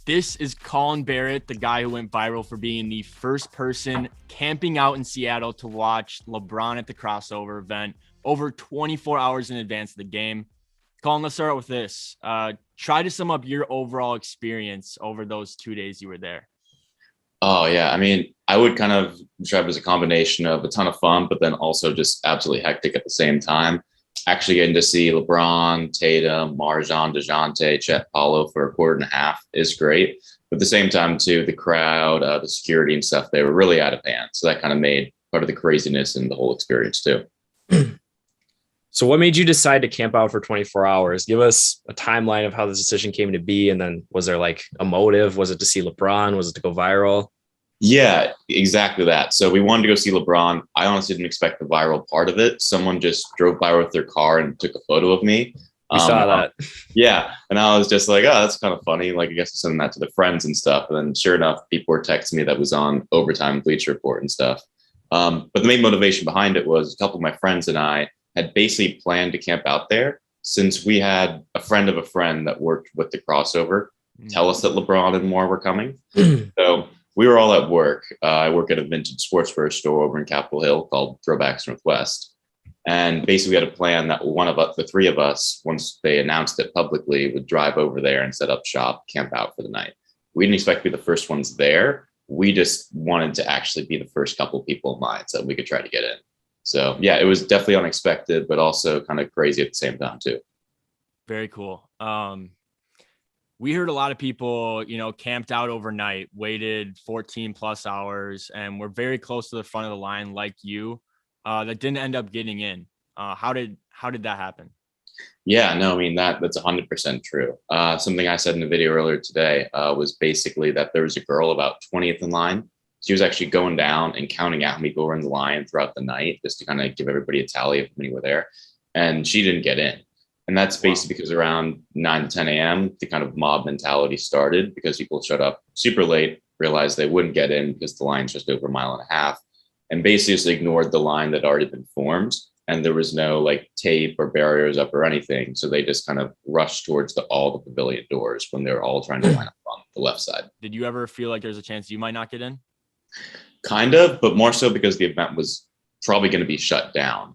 This is Collin Barrett, the guy who went viral for being the first person camping out in Seattle to watch LeBron at the Crawsover event over 24 hours in advance of the game. Collin, let's start out with this. Try to sum up your overall experience over those 2 days you were there. Oh, yeah. I mean, I would kind of describe it as a combination of a ton of fun, but then also just absolutely hectic at the same time. Actually getting to see LeBron, Tatum, Marjan, DeJounte, Chet Paulo for a quarter and a half is great. But at the same time, too, the crowd, the security and stuff, they were really out of hand. So that kind of made part of the craziness and the whole experience, too. So what made you decide to camp out for 24 hours? Give us a timeline of how this decision came to be. And then was there like a motive? Was it to see LeBron? Was it to go viral? Yeah, exactly that. So we wanted to go see LeBron. I honestly didn't expect the viral part of it. Someone just drove by with their car and took a photo of me. We saw that. Yeah. And I was just like, oh, that's kind of funny. Like, I guess I'm sending that to the friends and stuff. And then sure enough, people were texting me that was on Overtime Bleacher Report and stuff. But the main motivation behind it was a couple of my friends and I had basically planned to camp out there since we had a friend of a friend that worked with the Crawsover tell us that LeBron and more were coming. So we were all at work. I work at a vintage sportswear store over in Capitol Hill called Throwbacks Northwest. And basically we had a plan that one of us, the three of us, once they announced it publicly, would drive over there and set up shop, camp out for the night. We didn't expect to be the first ones there. We just wanted to actually be the first couple of people in line so we could try to get in. So yeah, it was definitely unexpected, but also kind of crazy at the same time too. Very cool. We heard a lot of people, camped out overnight, waited 14 plus hours, and were very close to the front of the line like you, that didn't end up getting in. How did that happen? Yeah, no, I mean, that's 100% true. Something I said in the video earlier today was basically that there was a girl about 20th in line. She was actually going down and counting out how many people were in the line throughout the night just to kind of give everybody a tally of how many were there. And she didn't get in. And that's basically because around 9 to 10 a.m., the kind of mob mentality started because people showed up super late, realized they wouldn't get in because the line's just over a mile and a half, and basically just ignored the line that had already been formed. And there was no like tape or barriers up or anything. So they just kind of rushed towards all the pavilion doors when they were all trying to line up on the left side. Did you ever feel like there's a chance you might not get in? Kind of, but more so because the event was probably going to be shut down.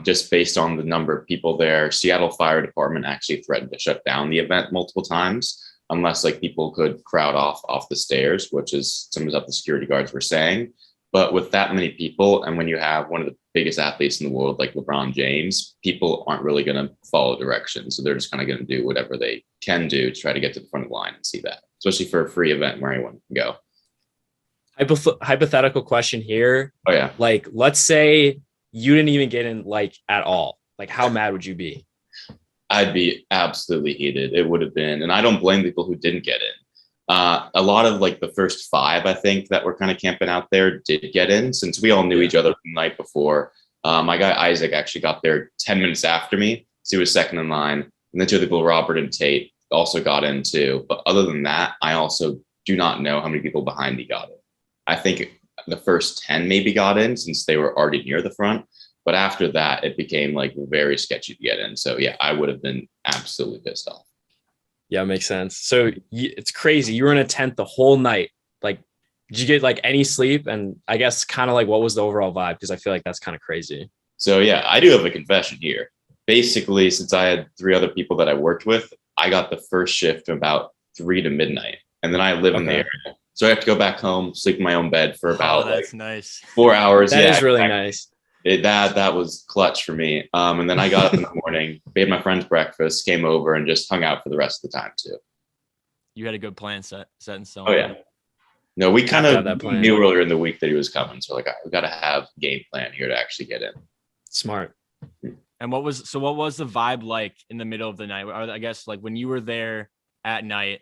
Just based on the number of people there. Seattle Fire Department actually threatened to shut down the event multiple times unless like people could crowd off the stairs, which is some of the security guards were saying. But with that many people, and when you have one of the biggest athletes in the world like LeBron James, people aren't really going to follow directions. So they're just kind of going to do whatever they can do to try to get to the front of the line and see that, especially for a free event where anyone can go. Hypothetical question here. Oh, yeah. Like, let's say you didn't even get in like at all. Like, how mad would you be? I'd be absolutely heated. It would have been, and I don't blame people who didn't get in. A lot of like the first five, I think, that were kind of camping out there did get in since we all knew each other the night before. My guy Isaac actually got there 10 minutes after me. So he was second in line. And the two people, Robert and Tate, also got in too. But other than that, I also do not know how many people behind me got in. I think the first 10 maybe got in since they were already near the front. But after that, it became like very sketchy to get in. So yeah, I would have been absolutely pissed off. Yeah, makes sense. So it's crazy. You were in a tent the whole night. Like, did you get like any sleep? And I guess kind of like, what was the overall vibe? Because I feel like that's kind of crazy. So yeah, I do have a confession here. Basically, since I had three other people that I worked with, I got the first shift from about 3 to midnight. And then I live in the area. So I have to go back home, sleep in my own bed for about nice 4 hours. That is really nice. That was clutch for me. And then I got up in the morning, made my friends breakfast, came over and just hung out for the rest of the time too. You had a good plan set in stone. Oh yeah. No, we kind of knew earlier in the week that he was coming. So like, we got to have a game plan here to actually get in. Smart. And what was the vibe like in the middle of the night? I guess like when you were there at night,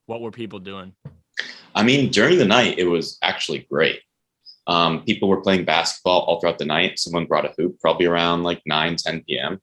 what were people doing? I mean, during the night, it was actually great. People were playing basketball all throughout the night. Someone brought a hoop probably around like 9, 10 p.m.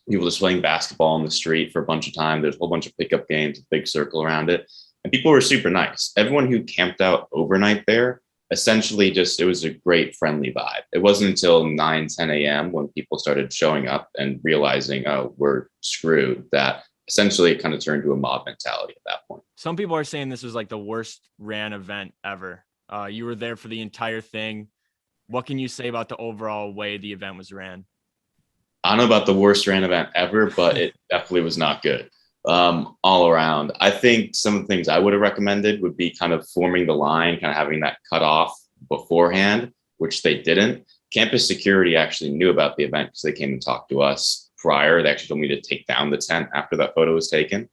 People just playing basketball on the street for a bunch of time. There's a whole bunch of pickup games, a big circle around it. And people were super nice. Everyone who camped out overnight there, essentially it was a great friendly vibe. It wasn't until 9, 10 a.m. when people started showing up and realizing, oh, we're screwed, that essentially it kind of turned to a mob mentality at that point. Some people are saying this was like the worst ran event ever. You were there for the entire thing. What can you say about the overall way the event was ran? I don't know about the worst ran event ever, but it definitely was not good all around. I think some of the things I would have recommended would be kind of forming the line, kind of having that cut off beforehand, which they didn't. Campus security actually knew about the event because they came and talked to us prior. They actually told me to take down the tent after that photo was taken.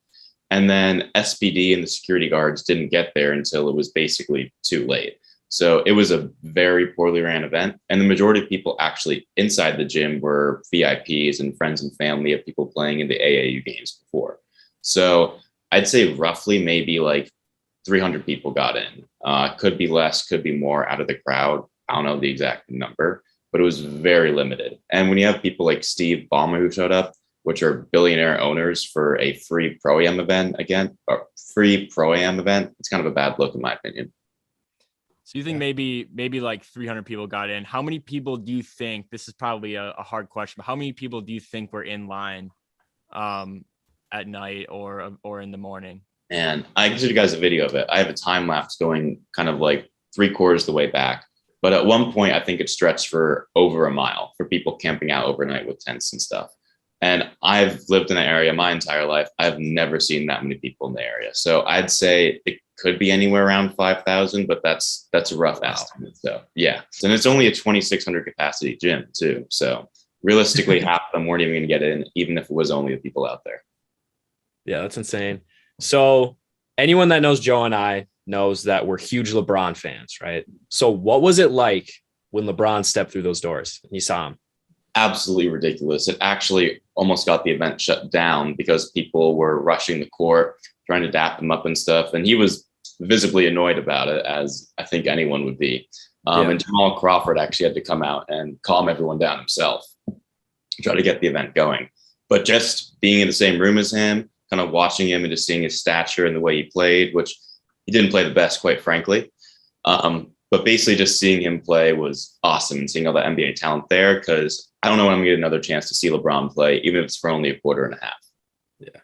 And then SPD and the security guards didn't get there until it was basically too late. So it was a very poorly ran event. And the majority of people actually inside the gym were VIPs and friends and family of people playing in the AAU games before. So I'd say roughly maybe like 300 people got in. Could be less, could be more out of the crowd. I don't know the exact number, but it was very limited. And when you have people like Steve Ballmer who showed up, which are billionaire owners for a free Pro-Am event it's kind of a bad look in my opinion. So you think maybe like 300 people got in. How many people do you think, this is probably a hard question, but how many people do you think were in line at night or in the morning? And I can show you guys a video of it. I have a time lapse going kind of like 3/4 the way back. But at one point, I think it stretched for over a mile for people camping out overnight with tents and stuff. And I've lived in the area my entire life. I've never seen that many people in the area. So I'd say it could be anywhere around 5,000, but that's a rough estimate. So yeah. And it's only a 2,600 capacity gym too. So realistically, half of them weren't even going to get in, even if it was only the people out there. Yeah, that's insane. So anyone that knows Joe and I knows that we're huge LeBron fans, right? So what was it like when LeBron stepped through those doors and you saw him? Absolutely ridiculous. It actually almost got the event shut down because people were rushing the court, trying to dap him up and stuff. And he was visibly annoyed about it, as I think anyone would be. And Jamal Crawford actually had to come out and calm everyone down himself, try to get the event going. But just being in the same room as him, kind of watching him and just seeing his stature and the way he played, which he didn't play the best, quite frankly. But basically just seeing him play was awesome and seeing all the NBA talent there, because I don't know when I'm going to get another chance to see LeBron play, even if it's for only a quarter and a half. Yeah.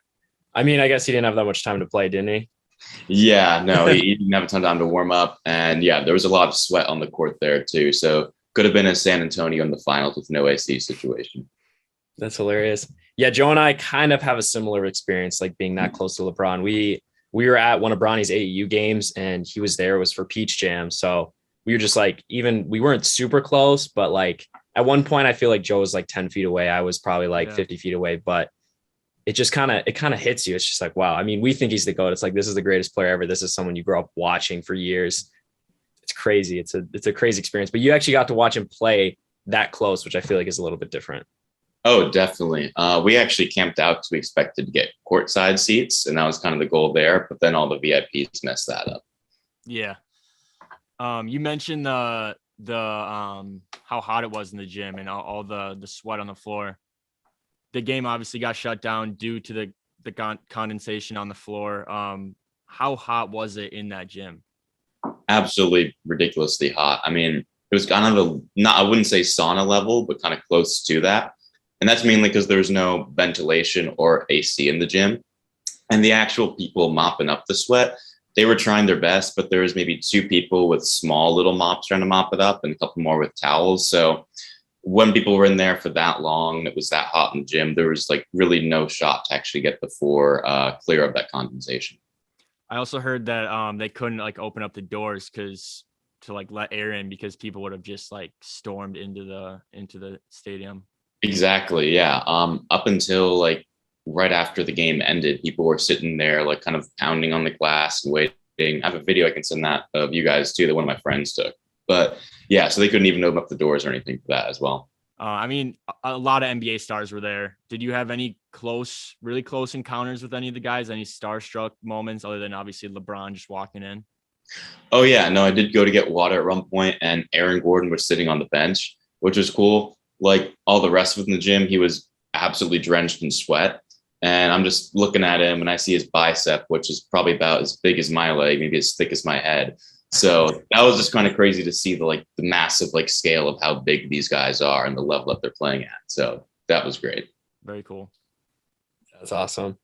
I mean, I guess he didn't have that much time to play, didn't he? Yeah, no, he didn't have a ton of time to warm up. And yeah, there was a lot of sweat on the court there too. So could have been a San Antonio in the finals with no AC situation. That's hilarious. Yeah, Joe and I kind of have a similar experience, like being that close to LeBron. We were at one of Bronny's AAU games and he was there. It was for Peach Jam. So we were just like, we weren't super close, but like at one point I feel like Joe was like 10 feet away. I was probably like 50 feet away, but it just kind of hits you. It's just like, wow. I mean, we think he's the GOAT. It's like, this is the greatest player ever. This is someone you grew up watching for years. It's crazy. It's a crazy experience, but you actually got to watch him play that close, which I feel like is a little bit different. Oh, definitely. We actually camped out because we expected to get courtside seats, and that was kind of the goal there. But then all the VIPs messed that up. Yeah. You mentioned the how hot it was in the gym and all the sweat on the floor. The game obviously got shut down due to the condensation on the floor. How hot was it in that gym? Absolutely ridiculously hot. I mean, it was kind of I wouldn't say sauna level, but kind of close to that. And that's mainly because there's no ventilation or AC in the gym. And the actual people mopping up the sweat, they were trying their best, but there was maybe 2 people with small little mops trying to mop it up and a couple more with towels. So when people were in there for that long, it was that hot in the gym, there was like really no shot to actually get the floor clear of that condensation. I also heard that they couldn't like open up the doors to like let air in because people would have just like stormed into the stadium. Exactly. Yeah. Up until like right after the game ended, people were sitting there like kind of pounding on the glass and waiting. I have a video I can send that of you guys too that one of my friends took. But yeah, so they couldn't even open up the doors or anything for that as well. I mean, a lot of NBA stars were there. Did you have any really close encounters with any of the guys? Any starstruck moments other than obviously LeBron just walking in? Oh yeah, no, I did go to get water at one point, and Aaron Gordon was sitting on the bench, which was cool. Like all the rest of the gym, he was absolutely drenched in sweat. And I'm just looking at him and I see his bicep, which is probably about as big as my leg, maybe as thick as my head. So that was just kind of crazy to see the massive scale of how big these guys are and the level that they're playing at. So that was great. Very cool. That's awesome.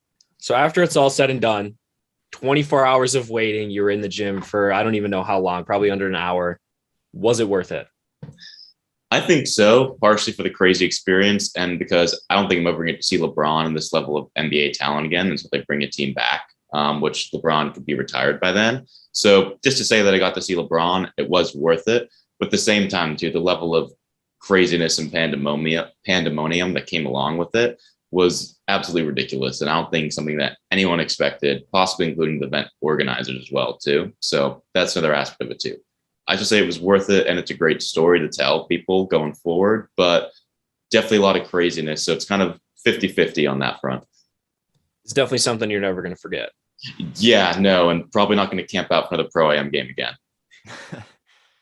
So after it's all said and done, 24 hours of waiting, you were in the gym for I don't even know how long, probably under an hour. Was it worth it? I think so, partially for the crazy experience and because I don't think I'm ever going to see LeBron and this level of NBA talent again until they bring a team back, which LeBron could be retired by then. So just to say that I got to see LeBron, it was worth it. But at the same time, too, the level of craziness and pandemonium that came along with it was absolutely ridiculous. And I don't think something that anyone expected, possibly including the event organizers as well, too. So that's another aspect of it, too. I should say it was worth it, and it's a great story to tell people going forward, but definitely a lot of craziness. So it's kind of 50-50 on that front. It's definitely something you're never going to forget. Yeah, no, and probably not going to camp out for another Pro-Am game again.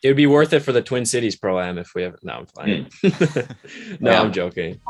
It would be worth it for the Twin Cities Pro-Am if we have. No, I'm fine. No, I'm joking.